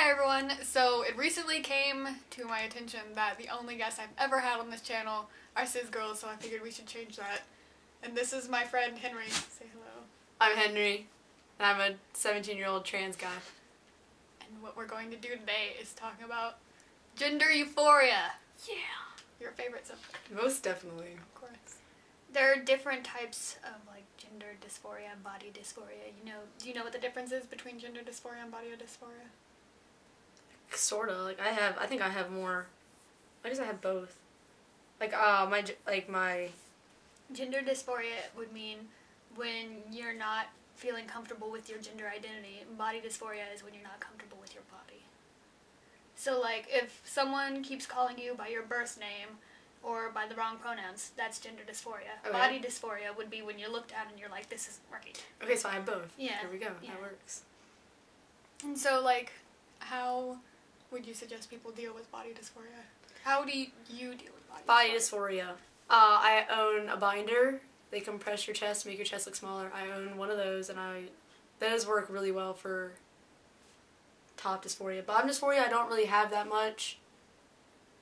Hi everyone! So it recently came to my attention that the only guests I've ever had on this channel are cis girls, so I figured we should change that. And this is my friend Henry. Say hello. I'm Henry, and I'm a 17-year-old trans guy. And what we're going to do today is talk about gender euphoria. Yeah! Your favorite subject. Most definitely. Of course. There are different types of like gender dysphoria and body dysphoria. Do you know what the difference is between gender dysphoria and body dysphoria? Sorta. I think I have more. I guess I have both. My Gender dysphoria would mean when you're not feeling comfortable with your gender identity. Body dysphoria is when you're not comfortable with your body. So like if someone keeps calling you by your birth name or by the wrong pronouns, that's gender dysphoria. Okay. Body dysphoria would be when you're looked at and you're like, this isn't right. Okay, so I have both. Yeah. There we go. Yeah. That works. And so like, how would you suggest people deal with body dysphoria? How do you deal with body dysphoria? I own a binder. They compress your chest, make your chest look smaller. I own one of those, and those work really well for top dysphoria. Bottom dysphoria, I don't really have that much.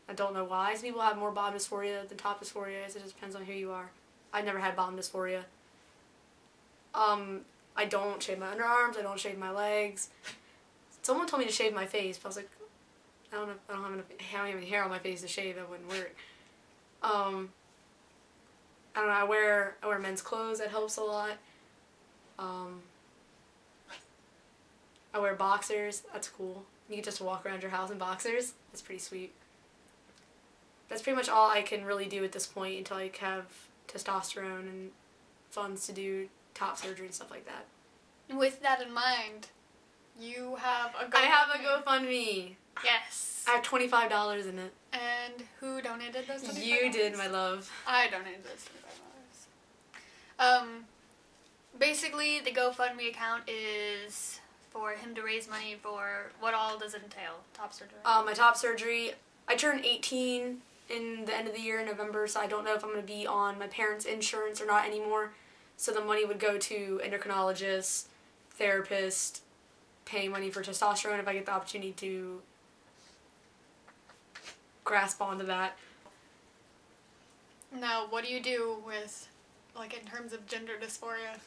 I don't know why. Some people have more bottom dysphoria than top dysphoria. It just depends on who you are. I never had bottom dysphoria. I don't shave my underarms. I don't shave my legs. Someone told me to shave my face, but I was like, I don't have any hair on my face to shave. That wouldn't work. I don't know. I wear men's clothes. That helps a lot. I wear boxers. That's cool. You can just walk around your house in boxers. That's pretty sweet. That's pretty much all I can really do at this point until I have testosterone and funds to do top surgery and stuff like that. With that in mind, you have a GoFundMe. I have a GoFundMe. Yes. I have $25 in it. And who donated those $25? You did, my love. I donated those $25. Basically, the GoFundMe account is for him to raise money for what all does it entail? Top surgery? My top surgery, I turned 18 in the end of the year in November, so I don't know if I'm going to be on my parents' insurance or not anymore. So the money would go to endocrinologists, therapists, paying money for testosterone if I get the opportunity to grasp onto that. Now, what do you do with, like, in terms of gender dysphoria?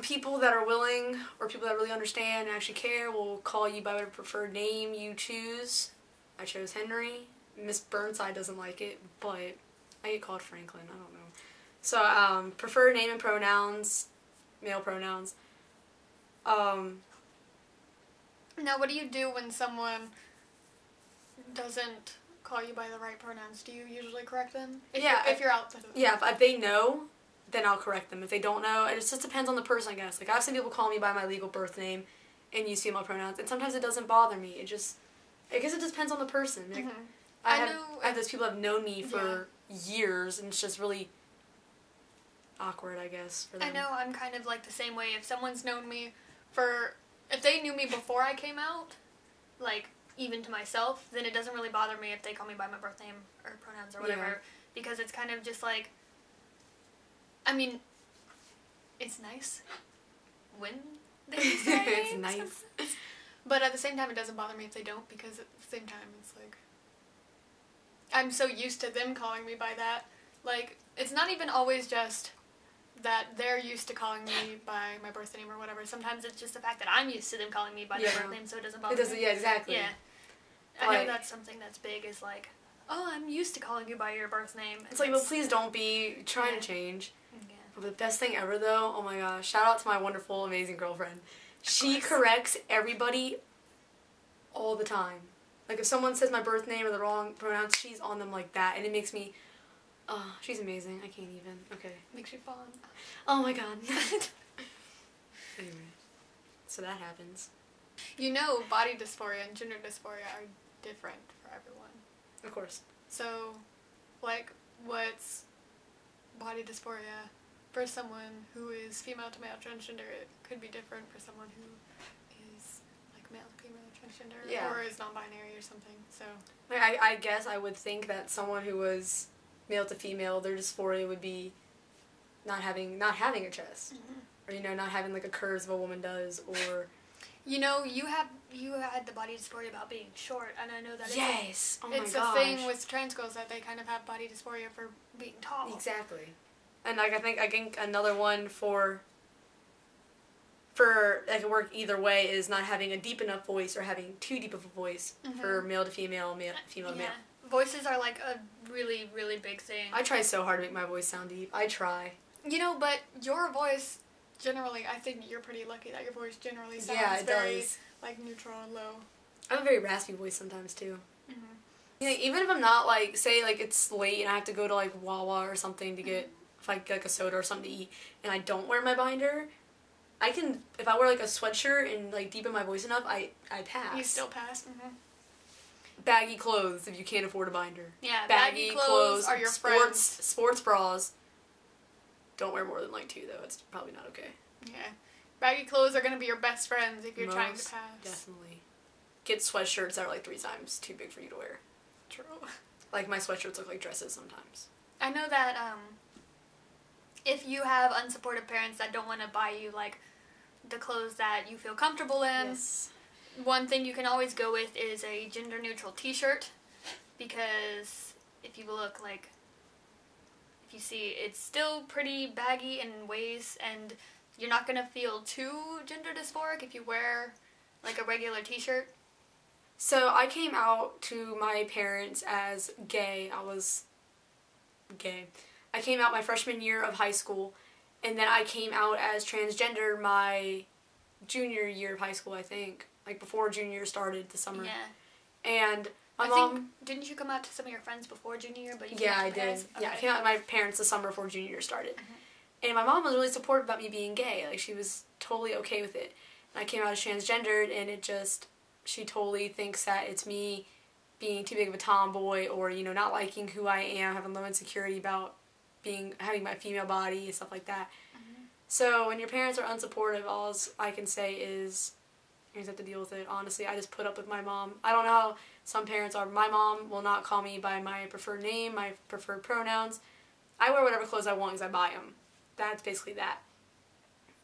People that are willing, or people that really understand and actually care, will call you by whatever preferred name you choose. I chose Henry. Miss Burnside doesn't like it, but I get called Franklin. I don't know. So, preferred name and pronouns, male pronouns. Now, what do you do when someone doesn't call you by the right pronouns? Do you usually correct them? If you're outside of them. Yeah, if they know, then I'll correct them. If they don't know, it just depends on the person, I guess. Like, I've seen people call me by my legal birth name and use female pronouns, and sometimes it doesn't bother me. I guess it just depends on the person. Like, I have those people that have known me for years, and it's just really awkward, I guess, for them. I know I'm kind of like the same way. If someone's known me if they knew me before I came out, like, even to myself, then it doesn't really bother me if they call me by my birth name or pronouns or whatever, because it's kind of just like, I mean, it's nice when they use their names. It's nice. But at the same time, it doesn't bother me if they don't, because at the same time, it's like, I'm so used to them calling me by that. Like, it's not even always just that they're used to calling me by my birth name or whatever. Sometimes it's just the fact that I'm used to them calling me by their birth name, so it doesn't bother me. Yeah, exactly. Yeah. I know that's something that's big, is like, oh, I'm used to calling you by your birth name. It's like, well, please don't be trying to change. Yeah. But the best thing ever, though, oh my gosh, shout out to my wonderful, amazing girlfriend. She corrects everybody all the time. Like, if someone says my birth name or the wrong pronouns, she's on them like that, and it makes me, oh, she's amazing. I can't even. Okay. Makes you fun. Oh my god. Anyway, so that happens. You know, body dysphoria and gender dysphoria are different for everyone. Of course. So, like, what's body dysphoria for someone who is female to male transgender? It could be different for someone who is, like, male to female transgender or is non-binary or something. So, I guess I would think that someone who was male to female, their dysphoria would be not having a chest, or not having like a curves of a woman does, or You know, you had the body dysphoria about being short, and I know that yes. Oh my gosh. It's a thing with trans girls that they kind of have body dysphoria for being tall. Exactly. And like I think another one for that can work either way is not having a deep enough voice or having too deep of a voice for male to female, female to male. Voices are like a really, really big thing. I try so hard to make my voice sound deep. I try. You know, but your voice, generally, I think you're pretty lucky that your voice generally sounds very, like, neutral and low. I have a very raspy voice sometimes, too. Yeah, even if I'm not, like, say, like, it's late and I have to go to, like, Wawa or something to get, like, a soda or something to eat, and I don't wear my binder, I can, if I wear, like, a sweatshirt and, like, deepen my voice enough, I pass. You still pass? Baggy clothes if you can't afford a binder. Yeah, baggy clothes are your friends. Sports bras. Don't wear more than, like, 2, though. It's probably not okay. Yeah. Baggy clothes are going to be your best friends if you're trying to pass. Definitely. Get sweatshirts that are, like, 3 times too big for you to wear. True. Like, my sweatshirts look like dresses sometimes. I know that, if you have unsupportive parents that don't want to buy you, like, the clothes that you feel comfortable in, one thing you can always go with is a gender-neutral t-shirt, because if you look, like, if you see, it's still pretty baggy in ways, and you're not going to feel too gender dysphoric if you wear, like, a regular t-shirt. So I came out to my parents as gay. I was gay. I came out my freshman year of high school, and then I came out as transgender my junior year of high school, I think. Like, before junior year started, the summer. Yeah. And my I mom... think, didn't you come out to some of your friends before junior year? But you Yeah, I did. Okay. Yeah, I came out to my parents the summer before junior year started. And my mom was really supportive about me being gay. Like, she was totally okay with it. And I came out as transgendered, and it just... She totally thinks that it's me being too big of a tomboy or, you know, not liking who I am, having low insecurity about having my female body and stuff like that. So when your parents are unsupportive, all I can say is you just have to deal with it. Honestly, I just put up with my mom. I don't know how some parents are. My mom will not call me by my preferred name, my preferred pronouns. I wear whatever clothes I want because I buy them. That's basically that.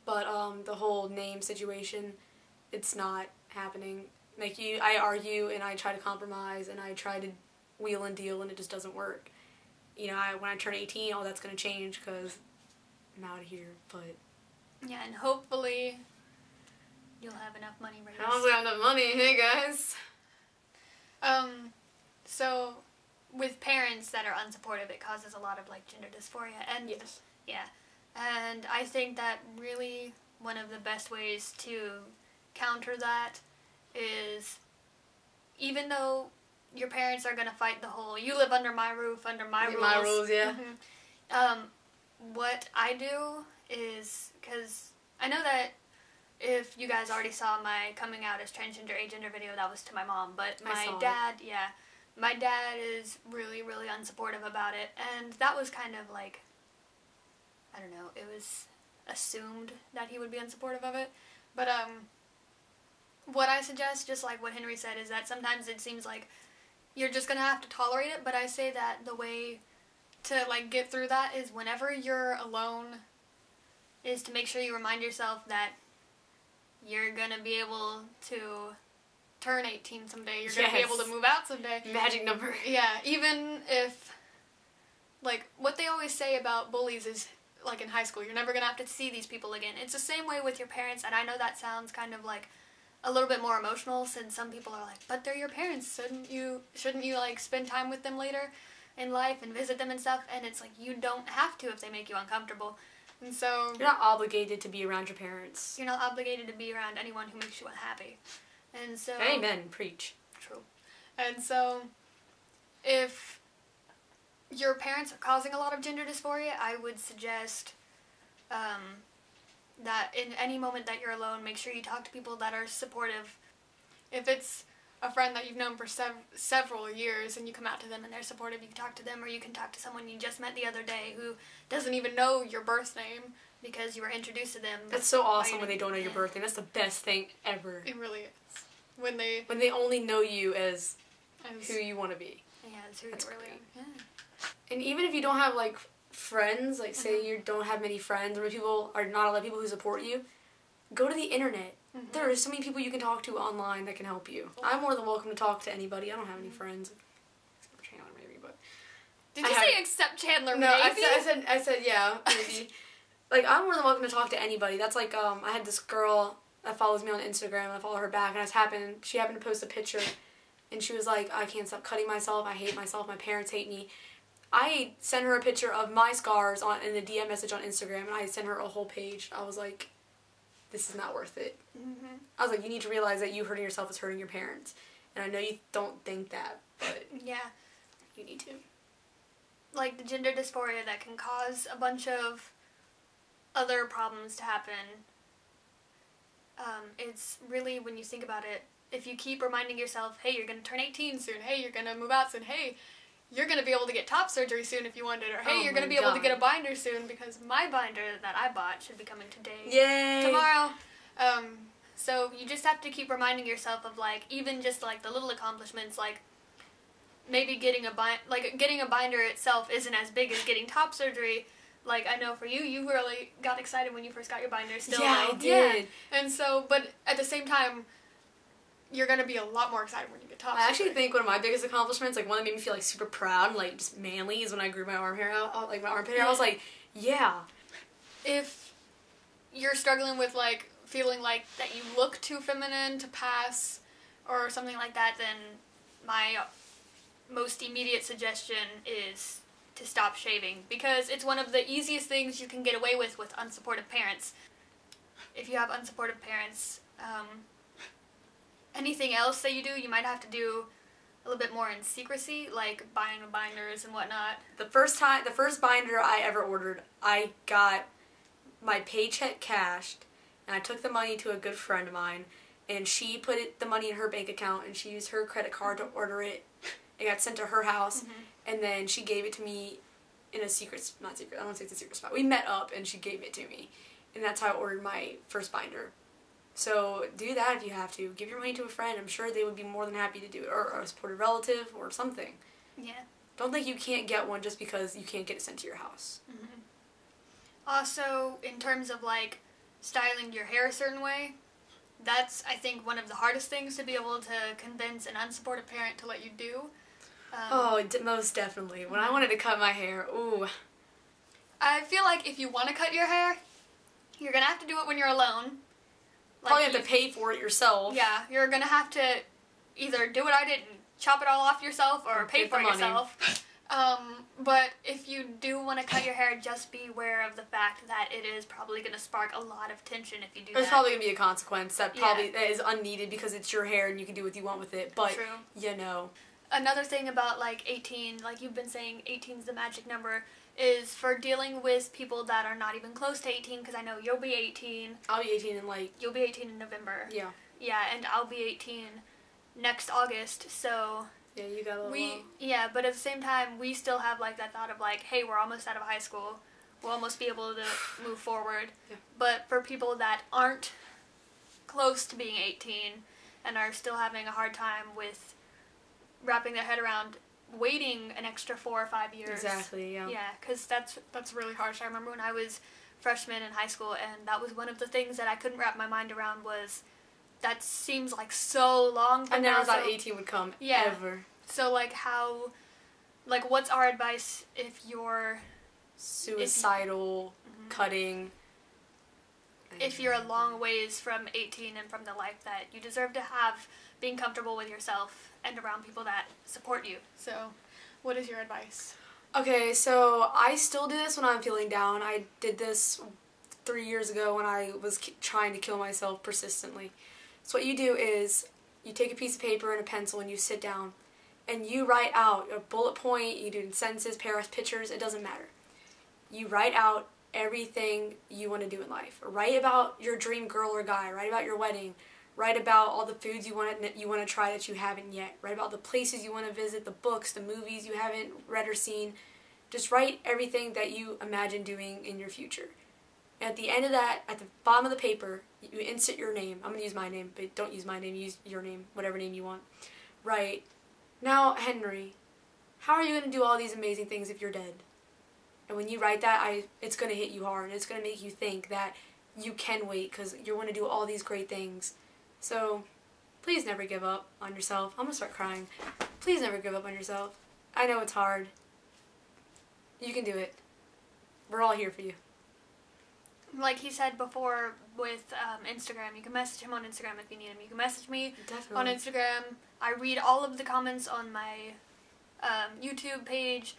But the whole name situation, it's not happening. Like, I argue and I try to compromise and I try to wheel and deal and it just doesn't work. You know, when I turn 18, all that's going to change because I'm out of here, but... Yeah, and hopefully you'll have enough money raised. I don't have enough money, hey guys! So, with parents that are unsupportive, it causes a lot of, like, gender dysphoria, and... Yes. Yeah. And I think that really one of the best ways to counter that is, even though your parents are going to fight the whole, you live under my roof, under my rules. My rules, yeah. What I do is, because I know that if you guys already saw my coming out as transgender, agender video, that was to my mom, but my dad is really, really unsupportive about it, and that was kind of like, I don't know, it was assumed that he would be unsupportive of it, but, what I suggest, just like what Henry said, is that sometimes it seems like you're just going to have to tolerate it, but I say that the way to, like, get through that is whenever you're alone is to make sure you remind yourself that you're going to be able to turn 18 someday. You're going to be able to move out someday. Magic number. Yeah, even if, like, what they always say about bullies is, like, in high school, you're never going to have to see these people again. It's the same way with your parents, and I know that sounds kind of, like, a little bit more emotional, since some people are like, but they're your parents, shouldn't you like spend time with them later in life and visit them and stuff? And it's like, you don't have to if they make you uncomfortable. And so you're not obligated to be around your parents. You're not obligated to be around anyone who makes you unhappy. And so amen, preach. True. And so if your parents are causing a lot of gender dysphoria, I would suggest that in any moment that you're alone, make sure you talk to people that are supportive. If it's a friend that you've known for several years and you come out to them and they're supportive, you can talk to them, or you can talk to someone you just met the other day who doesn't even know your birth name because you were introduced to them. That's so awesome when they don't know your birth name. That's the best thing ever. It really is. When they only know you as who you want to be. Yeah, that's who you really are. Yeah. And even if you don't have, like, friends, like, say you don't have many friends, or people are not a lot of people who support you, go to the internet. There are so many people you can talk to online that can help you. I'm more than welcome to talk to anybody. I don't have any friends. Except for Chandler, maybe, but... Did you say except Chandler, no, maybe? I said yeah, maybe. Like, I'm more than welcome to talk to anybody. That's like, I had this girl that follows me on Instagram, and I follow her back, and she happened to post a picture, and she was like, I can't stop cutting myself, I hate myself, my parents hate me. I sent her a picture of my scars in a DM message on Instagram, and I sent her a whole page. I was like, this is not worth it. I was like, you need to realize that you hurting yourself is hurting your parents. And I know you don't think that, but yeah, you need to. Like, the gender dysphoria that can cause a bunch of other problems to happen. It's really, when you think about it, if you keep reminding yourself, hey, you're going to turn 18 soon, hey, you're going to move out soon, hey, you're going to be able to get top surgery soon if you wanted, or hey, you're going to be able to get a binder soon, because my binder that I bought should be coming today. Yay! Tomorrow. So you just have to keep reminding yourself of, like, even just, like, the little accomplishments, like, maybe getting a binder itself isn't as big as getting top surgery. Like, I know for you, you really got excited when you first got your binder still. Yeah, I did. Yeah. And so, but at the same time, you're going to be a lot more excited when you get top surgery. I actually think one of my biggest accomplishments, like, one that made me feel, like, super proud and, like, just manly is when I grew my arm hair out, like, my armpit hair. I was like, yeah. If you're struggling with, like, feeling like that you look too feminine to pass or something like that, then my most immediate suggestion is to stop shaving, because it's one of the easiest things you can get away with unsupportive parents. If you have unsupportive parents, anything else that you do, you might have to do a little bit more in secrecy, like buying binders and whatnot. The first binder I ever ordered, I got my paycheck cashed, and I took the money to a good friend of mine, and she put the money in her bank account, and she used her credit card to order it. It got sent to her house, and then she gave it to me in a not secret, I don't want to say it's a secret spot. We met up, and she gave it to me, and that's how I ordered my first binder. So do that if you have to. Give your money to a friend. I'm sure they would be more than happy to do it, or a supportive relative, or something. Yeah. Don't think you can't get one just because you can't get it sent to your house. Also, in terms of, like, styling your hair a certain way, that's, I think, one of the hardest things to be able to convince an unsupportive parent to let you do. Most definitely. When I wanted to cut my hair, ooh. I feel like if you want to cut your hair, you're going to have to do it when you're alone. Probably have to pay for it yourself. Yeah, you're going to have to either do what I did and chop it all off yourself, or pay for it yourself. But if you do want to cut your hair, just be aware of the fact that it is probably going to spark a lot of tension if you do that. There's probably going to be a consequence that that is unneeded because it's your hair and you can do what you want with it. But, True. You know. Another thing about, like, 18, like you've been saying 18 is the magic number, is for dealing with people that are not even close to 18, because I know you'll be 18. I'll be 18 in, like... You'll be 18 in November. Yeah. Yeah, and I'll be 18 next August, so... Yeah, you got a little while. Yeah, but at the same time, we still have, like, that thought of, like, hey, we're almost out of high school. We'll almost be able to move forward. Yeah. But for people that aren't close to being 18 and are still having a hard time with wrapping their head around waiting an extra 4 or 5 years. Exactly, yeah. Yeah, because that's really harsh. I remember when I was freshman in high school, and that was one of the things that I couldn't wrap my mind around was, that seems like so long. I never thought 18 would come, ever. So, like, what's our advice if you're... Suicidal, cutting... If you're a long ways from 18 and from the life that you deserve to have, being comfortable with yourself and around people that support you. So, what is your advice? Okay, so I still do this when I'm feeling down. I did this 3 years ago when I was trying to kill myself persistently. So what you do is, you take a piece of paper and a pencil and you sit down and you write out a bullet point, you do sentences, paragraphs, pictures, it doesn't matter. You write out everything you want to do in life. Write about your dream girl or guy, write about your wedding, write about all the foods you want to try that you haven't yet, write about the places you want to visit, the books, the movies you haven't read or seen. Just write everything that you imagine doing in your future. And at the end of that, at the bottom of the paper, you insert your name. I'm going to use my name, but don't use my name, use your name, whatever name you want. Write, now, Henry, how are you going to do all these amazing things if you're dead? And when you write that, it's going to hit you hard, and it's going to make you think that you can wait because you're going to do all these great things. So please never give up on yourself. I'm going to start crying. Please never give up on yourself. I know it's hard. You can do it. We're all here for you. Like he said before with Instagram, you can message him on Instagram if you need him. You can message me on Instagram. I read all of the comments on my YouTube page.